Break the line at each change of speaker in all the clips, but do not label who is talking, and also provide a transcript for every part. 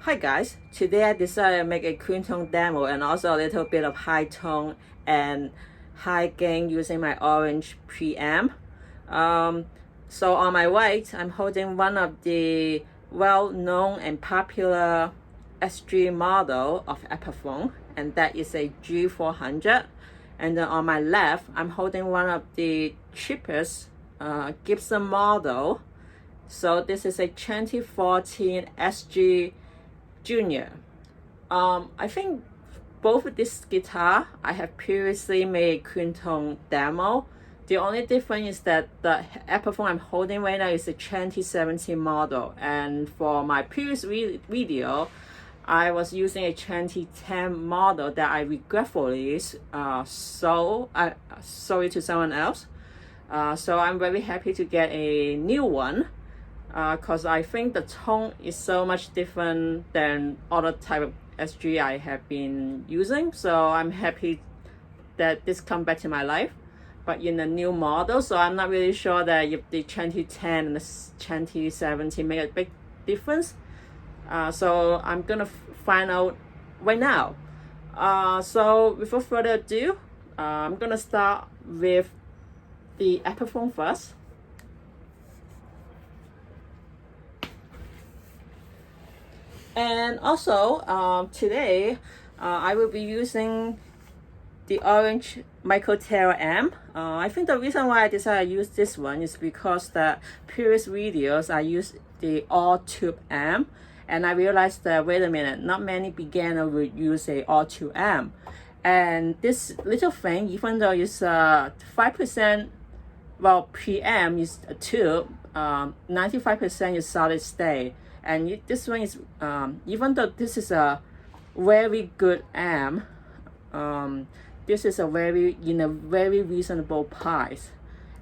Hi guys, today I decided to make a clean tone demo and also a little bit of high tone and high gain using my orange preamp. So on my right, I'm holding one of the well-known and popular SG model of Epiphone, and that is a G400. And then on my left, I'm holding one of the cheapest Gibson model. So this is a 2014 SG Junior. I think both of this guitar I have previously made a clean tone demo. The only difference is that the Epiphone I'm holding right now is a 2017 model, and for my previous video I was using a 2010 model that I regretfully sold it to someone else. So I'm very happy to get a new one, because I think the tone is so much different than other type of SG I have been using. So I'm happy that this come back to my life, but in a new model. So I'm not really sure that if the 2010 and the 2017 make a big difference. So I'm gonna find out right now. So without further ado, I'm gonna start with the Epiphone first. And also today I will be using the orange micro tail amp. I think the reason why I decided to use this one is because the previous videos I used the all tube amp, and I realized that wait a minute, not many beginner would use a all tube amp. And this little thing, even though it's 5%, well, preamp is a tube, 95% is solid state. And this one is, even though this is a very good amp, this is a very reasonable price,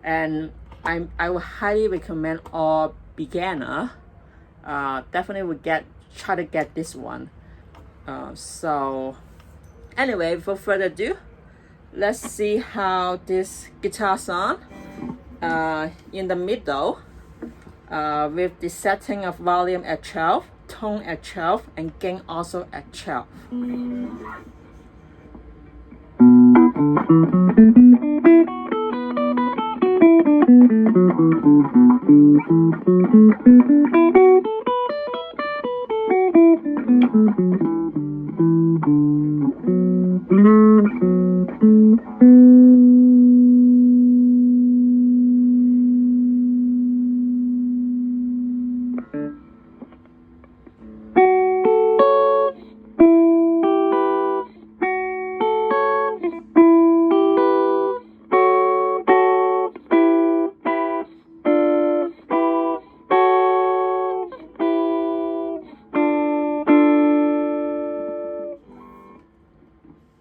and I would highly recommend all beginner definitely would try to get this one. So anyway, without further ado, let's see how this guitar sounds in the middle. With the setting of volume at 12, tone at 12, and gain also at 12.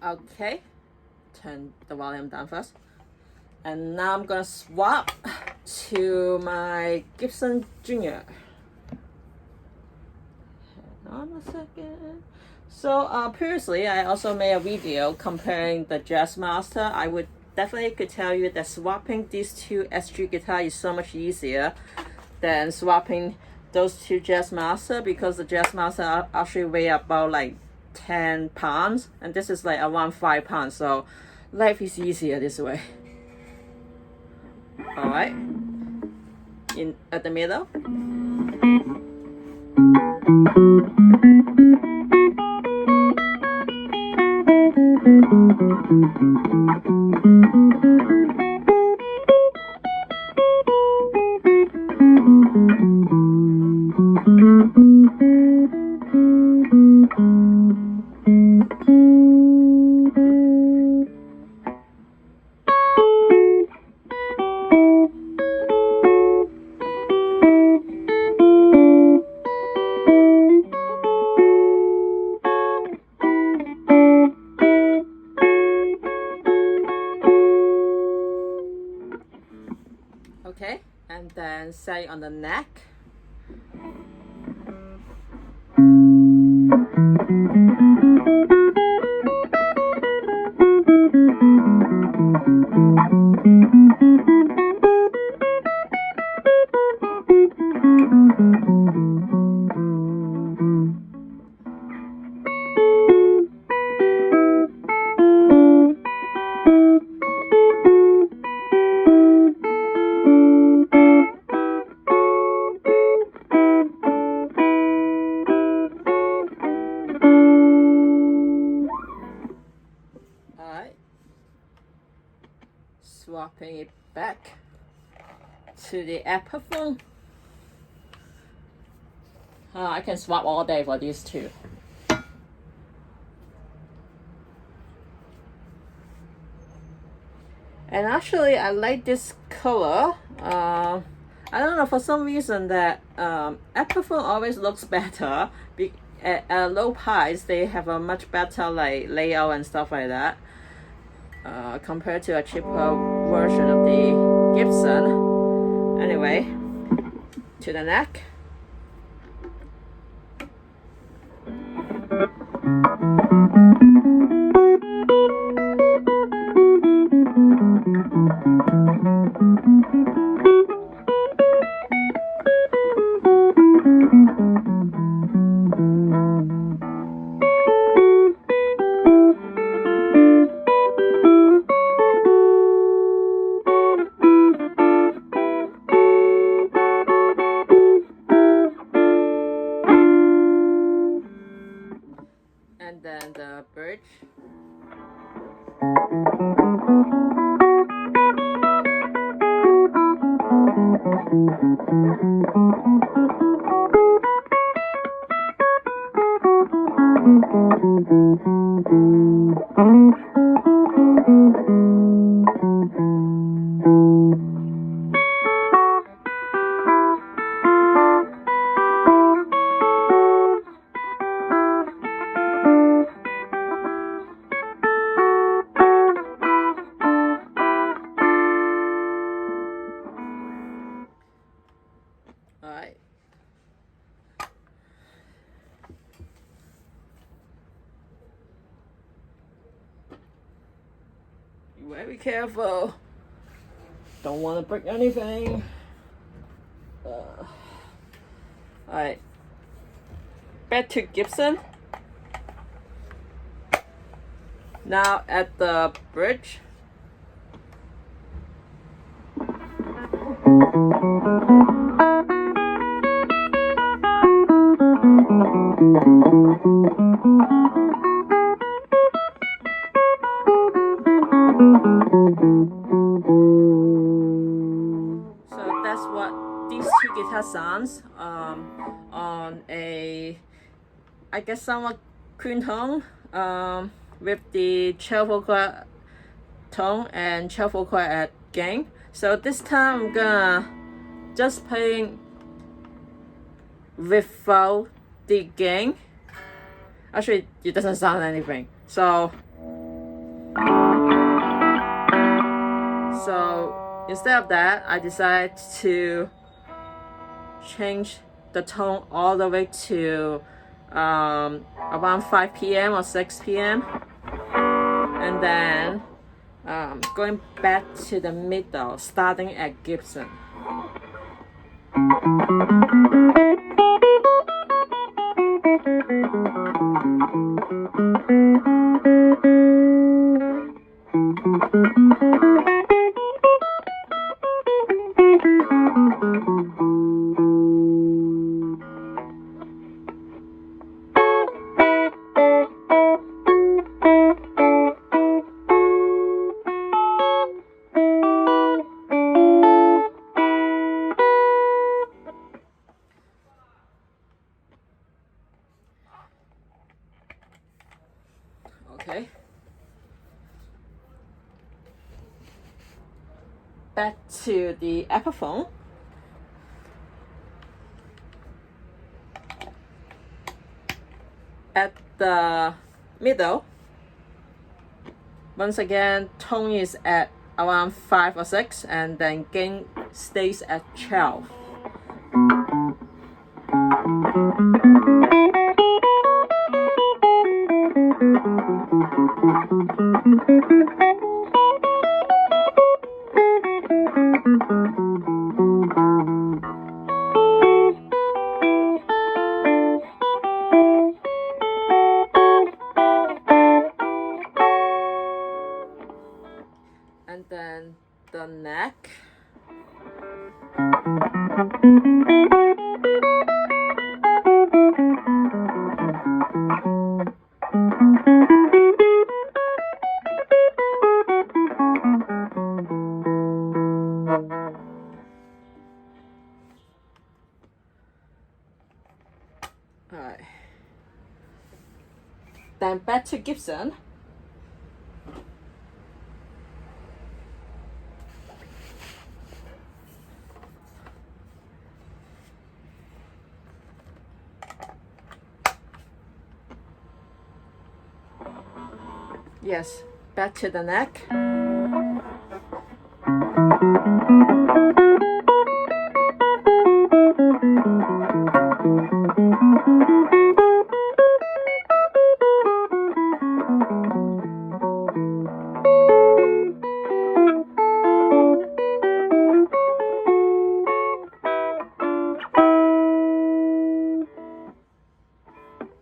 Okay, turn the volume down first. And now I'm gonna swap to my Gibson Junior. Hang on a second. So previously I also made a video comparing the Jazzmaster. I would definitely could tell you that swapping these two SG guitars is so much easier than swapping those two Jazzmaster, because the Jazzmaster actually weigh about like 10 pounds and this is like around 5 pounds, so life is easier this way. All right, in at the middle. Okay, and then say on the neck. swapping it back to the Epiphone. I can swap all day for these two. And actually, I like this color. I don't know, for some reason that Epiphone always looks better. At a low price, they have a much better like layout and stuff like that. Compared to a cheaper version of the Gibson. Anyway, to the neck. And then the bridge. Alright. Be very careful. Don't want to break anything. Alright. Back to Gibson. Now at the bridge. So that's what these two guitar sounds on a, I guess, somewhat clean tone with the 12 chord tone and 12 chord at gain. So this time I'm gonna just playing without the gain. Actually, it doesn't sound anything. So instead of that, I decided to change the tone all the way to around 5 p.m. or 6 p.m. and then going back to the middle, starting at Gibson. Okay. Back to the Epiphone. At the middle, once again, tone is at around 5 or 6, and then gain stays at 12. And then the neck. Then back to Gibson. Yes, back to the neck.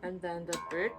And then the bridge.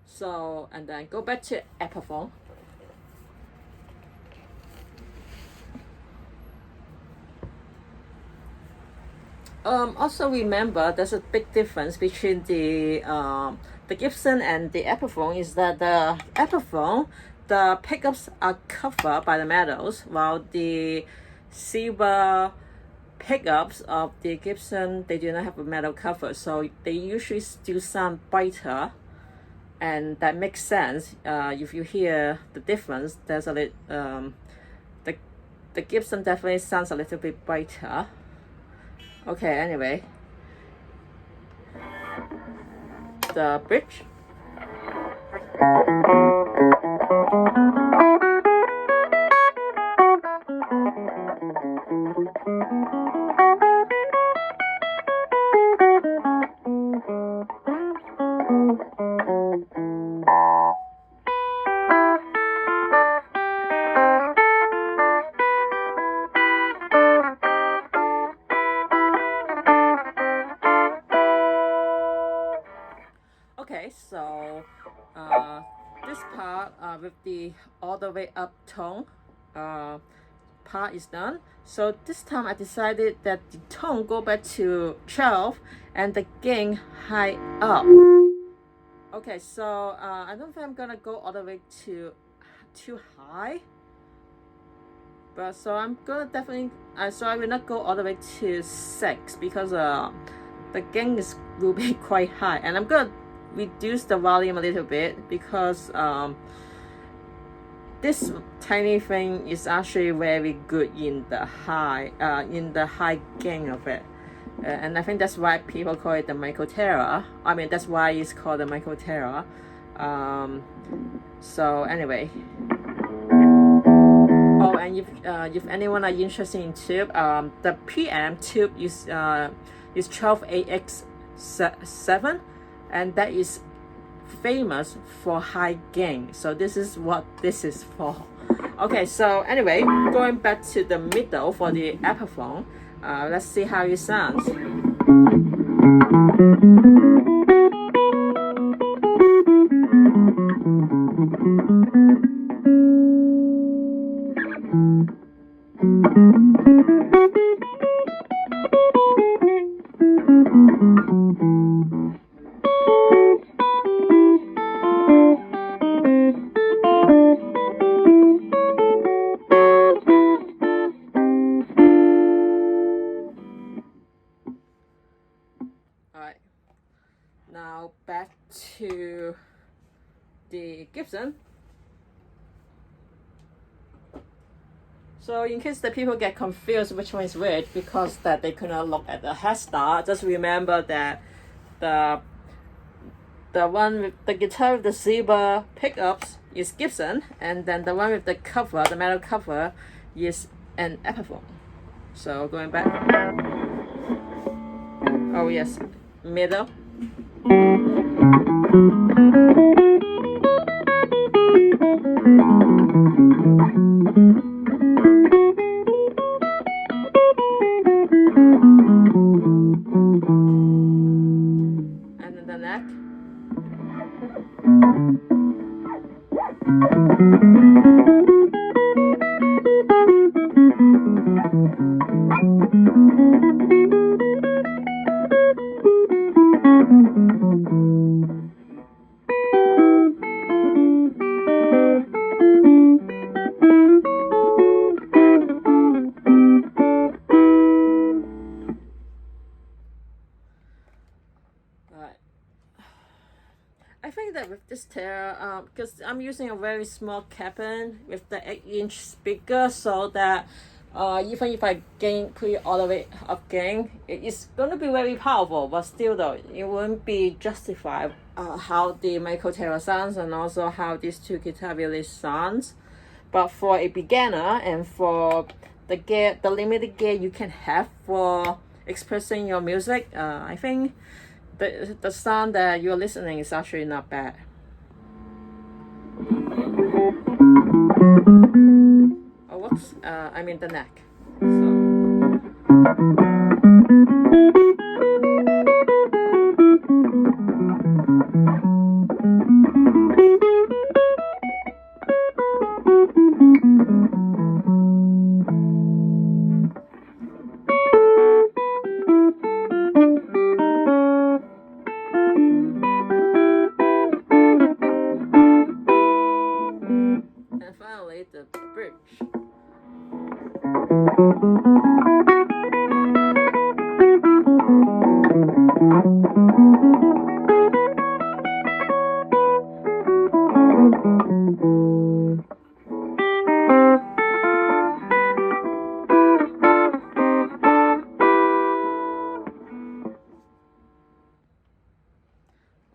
So, and then go back to Epiphone. Also remember, there's a big difference between the Gibson and the Epiphone is that the Epiphone, the pickups are covered by the metals, while the silver pickups of the Gibson, they do not have a metal cover, so they usually still sound brighter. And that makes sense. If you hear the difference, there's a little the Gibson definitely sounds a little bit brighter. Okay, anyway, the bridge. Okay, so this part with the all the way up tone part is done. So this time I decided that the tone go back to 12 and the gain high up. Okay, so I don't think I'm gonna go all the way to too high, but so I'm gonna definitely so I will not go all the way to 6 because the gain will be quite high, and I'm gonna reduce the volume a little bit because this tiny thing is actually very good in the high gain of it, and I think that's why people call it the Micro Terra. I mean, that's why it's called the Micro Terra. So anyway, oh, and if anyone are interested in tube, the preamp tube is 12AX7, and that is famous for high gain. So this is what this is for. Okay, so anyway, going back to the middle for the Epiphone, let's see how it sounds. Now back to the Gibson. So in case the people get confused which one is which because that they could not look at the headstart, just remember that the one with the guitar with the silver pickups is Gibson, and then the one with the cover, the metal cover, is an Epiphone. So going back. Oh yes, middle. I think that with this tail, because I'm using a very small cabin with the 8-inch speaker, so that even if I put it all the way up gain, it's going to be very powerful, but still though, it won't be justified how the micro tail sounds and also how these two guitar really sounds. But for a beginner and for the limited gear you can have for expressing your music, I think the sound that you're listening is actually not bad. Oh, whoops, I mean the neck. And finally, the bridge.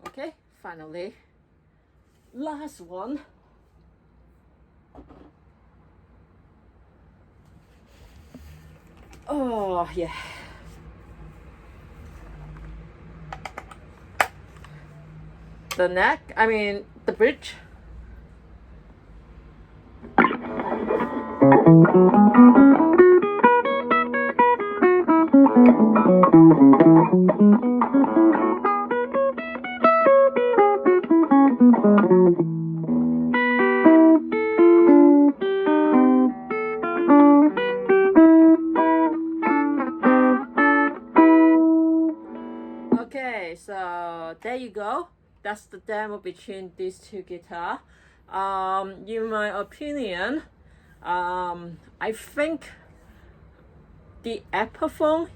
Okay, finally, last one. Oh, yeah. The neck, I mean, the bridge. Okay, so there you go. That's the demo between these two guitars. In my opinion, I think the Epiphone,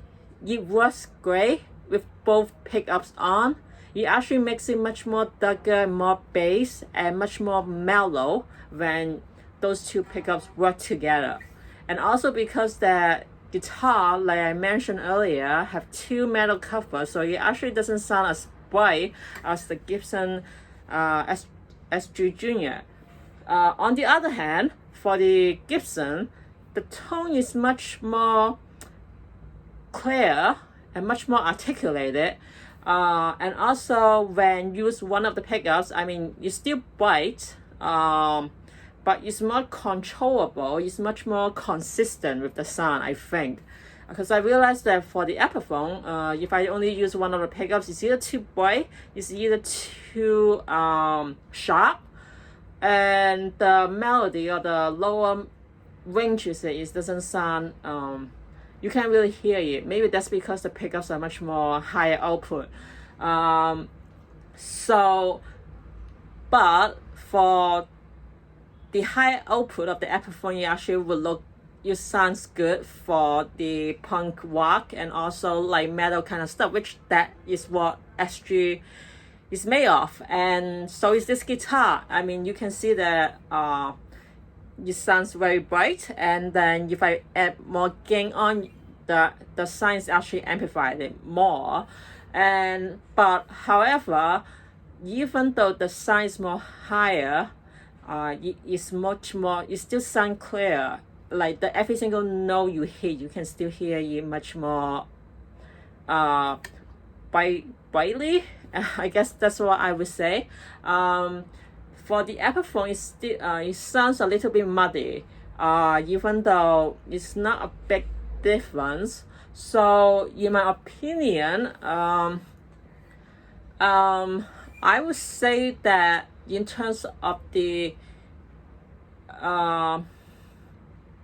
it works great with both pickups on. It actually makes it much more darker, more bass, and much more mellow when those two pickups work together. And also because the guitar, like I mentioned earlier, have two metal covers, so it actually doesn't sound as bright as the Gibson SG Junior. On the other hand, for the Gibson, the tone is much more clear and much more articulated. And also when you use one of the pickups, I mean, it's still bright, but it's more controllable, it's much more consistent with the sound, I think. Because I realized that for the Epiphone, if I only use one of the pickups, it's either too bright, it's either too sharp, and the melody or the lower ranges, it doesn't sound, you can't really hear it. Maybe that's because the pickups are much more higher output. But for the high output of the Epiphone, it sounds good for the punk rock and also like metal kind of stuff, which that is what SG is made of. And so is this guitar. I mean, you can see that it sounds very bright, and then if I add more gain on, the sound is actually amplified it more. But however, even though the sound is more higher, it is much more, it still sound clear. Like every single note you hit, you can still hear it much more brightly. I guess that's what I would say. For the Epiphone, it sounds a little bit muddy, even though it's not a big difference. So in my opinion, I would say that in terms of the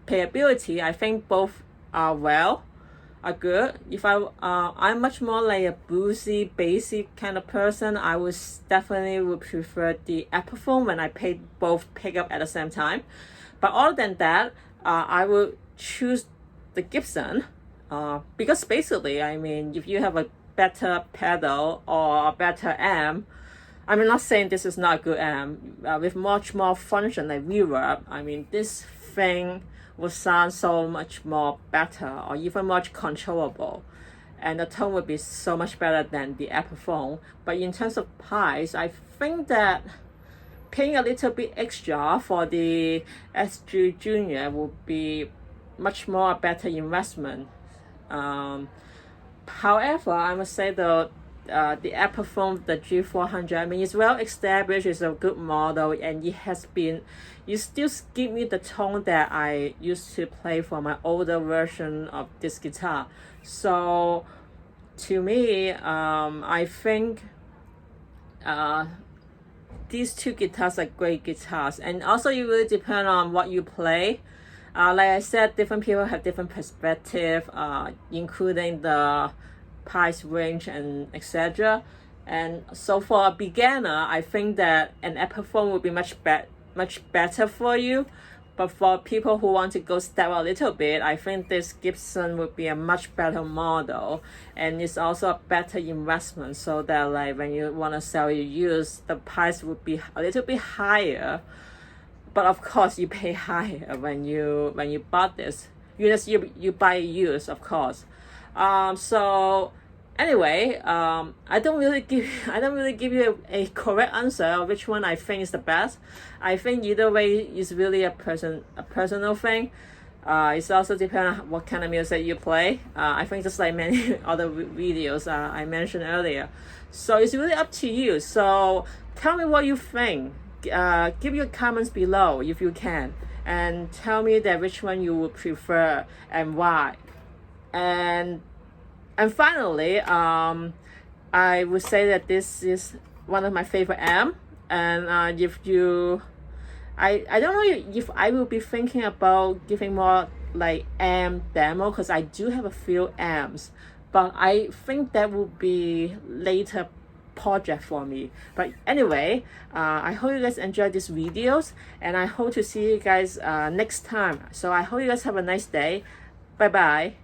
playability, I think both are good. If I'm much more like a bluesy, basic kind of person, I would definitely would prefer the Epiphone when I both pick up at the same time. But other than that, I would choose the Gibson, because basically, I mean, if you have a better pedal or a better amp, I'm not saying this is not a good amp, with much more function like reverb, I mean, this thing will sound so much more better or even much controllable, and the tone would be so much better than the Epiphone. But in terms of price, I think that paying a little bit extra for the SG Junior would be much more better investment. However, I must say though, the Epiphone, the G400, I mean, it's well established, it's a good model, and you still give me the tone that I used to play for my older version of this guitar. So to me, I think these two guitars are great guitars, and also it really depends on what you play. Like I said, different people have different perspective, including the price range and etc. And so for a beginner, I think that an Epiphone would be much better for you. But for people who want to go step a little bit, I think this Gibson would be a much better model, and it's also a better investment, so that like when you want to sell your used, the price would be a little bit higher. But of course, you pay higher when you bought this. You buy used, of course. So anyway, I don't really give you a correct answer of which one I think is the best. I think either way is really a personal thing. It's also depends on what kind of music you play. I think just like many other videos I mentioned earlier. So it's really up to you. So tell me what you think. Give your comments below if you can, and tell me that which one you would prefer and why. And finally, I would say that this is one of my favorite amp. And if you, I don't know if I will be thinking about giving more like amp demo, because I do have a few amps, but I think that will be later project for me. But anyway, I hope you guys enjoyed these videos, and I hope to see you guys next time. So I hope you guys have a nice day. Bye bye.